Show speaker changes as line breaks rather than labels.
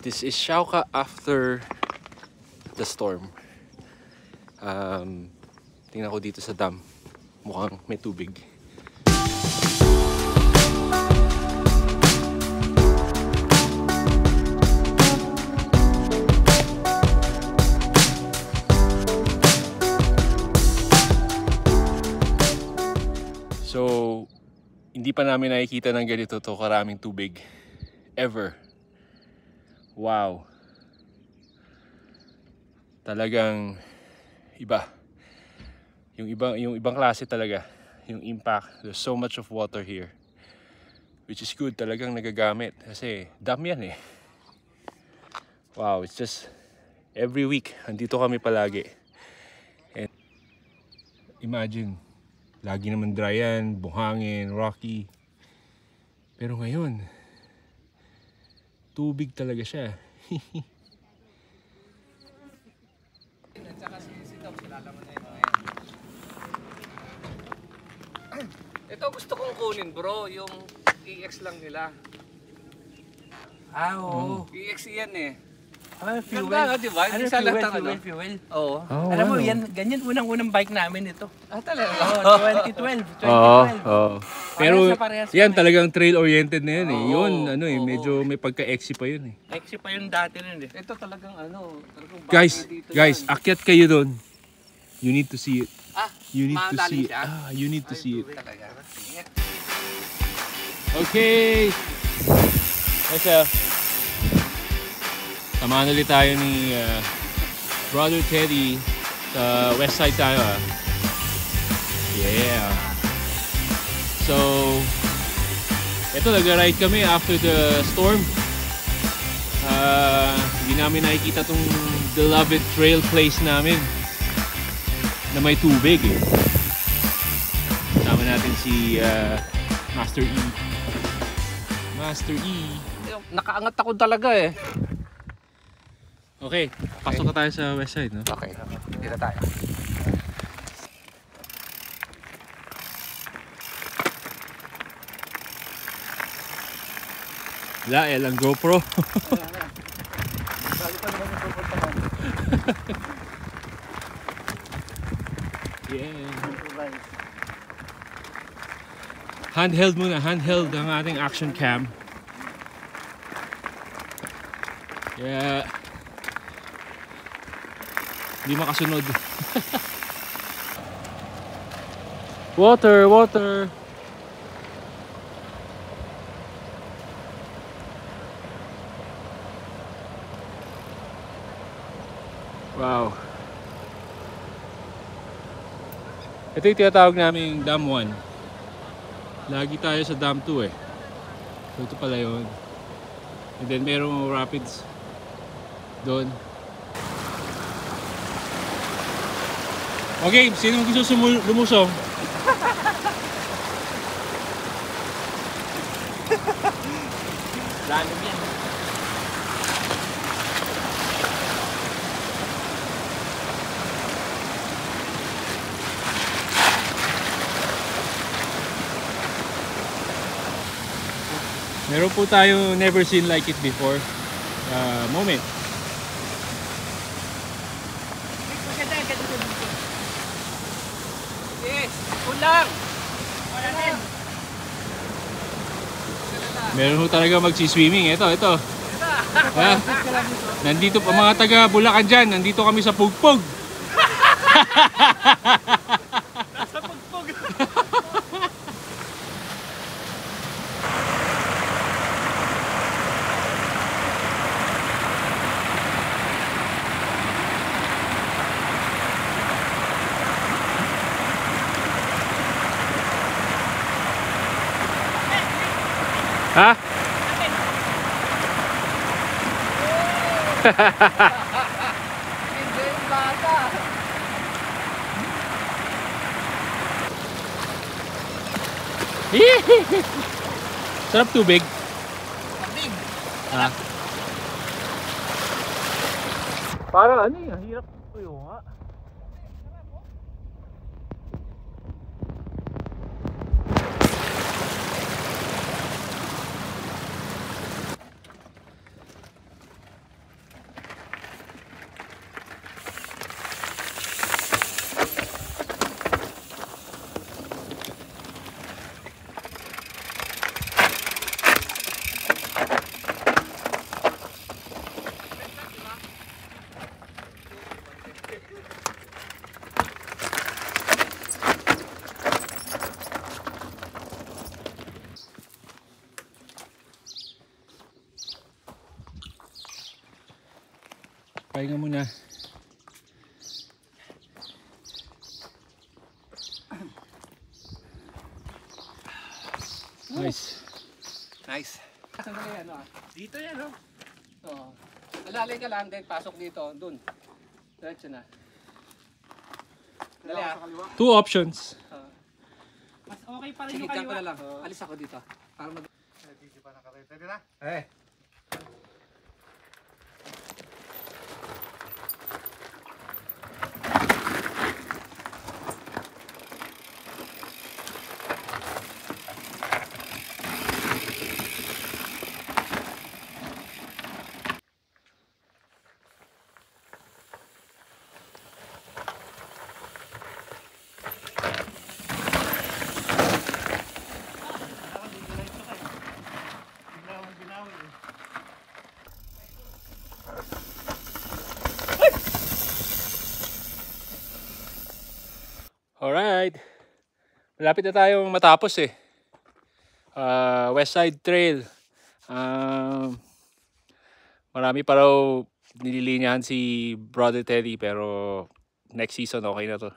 This is Siauka after the storm. Tingnan ko dito sa dam. Mukhang may tubig. So, hindi pa namin nakikita ng ganito to karaming tubig. Ever. Wow. Talagang iba. Yung ibang klase talaga. Yung impact. There's so much of water here. Which is good. Talagang nagagamit. Kasi dam yan eh. Wow, it's just every week. Andito kami palagi. And imagine, lagi naman dry yan, buhangin, rocky. Pero ngayon, tubig talaga siya.
Ito gusto kong kunin bro, yung EX lang nila.
Oo.
EX yan eh.
Fuel.
Ganda, di ba? Hindi sa latang
Fuel.
Oo.
Alam mo, ganyan unang-unang bike namin ito.
Ah, talaga?
Oo, 2012.
Pero
Parehas
yan
kami.
talagang trail-oriented na yan eh.
Oo,
Yun, ano eh,
oo.
medyo may pagka-exy pa yun eh.
Exy pa yung dati nun eh.
Ito talagang talagang
Guys,
bagay dito
guys,
yan.
akyat kayo doon. You need to see it.
Ah,
You need to
malalim
see it.
siya?
You need to
Ay,
see it.
talaga. Sige.
Okay. Nasa samahan ulit tayo ni Brother Teddy sa west side tayo ah. Yeah. So, eto nag-ride kami after the storm. Hindi namin nakikita tong beloved trail place namin na may tubig eh. Kasama natin si Master E. Master E.
Nakaangat ako talaga eh.
Okay, pasok na tayo sa west side, no?
Okay, dito tayo.
Wala, ang GoPro. Yeah. Handheld muna, handheld ang ating action cam. Yeah. Hindi makasunod. Water, water. Wow. Ito yung tinatawag naming Dam 1. Lagi tayo sa Dam 2 eh. So ito pala yun. And then merong rapids doon. Okay, sino gusto lumusong?
Lalim yan.
Meron po tayo never seen like it before moment.
Yes, kulang.
Meron po talaga magsiswimming. Ito. Ha? Nandito pa mga taga Bulacan dyan. Nandito kami sa Pugpog.
Nasa pagpag.
Ha?
Hindi yung bata.
Sarap tubig.
Tabig.
Ha? Parang ano eh, hirap tuyo nga. Pahinga muna. Nice.
Nice. Sandali ano ah.
Dito yan, oh.
Oo. Alalay ka lang din, pasok dito, dun. Diretso na. Dali ah.
Two options.
Mas okay pa rin
Sige,
yung
dyan ko
kaliwa.
na lang. Alis ako dito. Para mag...
Eh.
Alright. Malapit na tayong matapos eh. West Side Trail. Marami pa raw nililinyahan si Brother Teddy pero next season okay na to.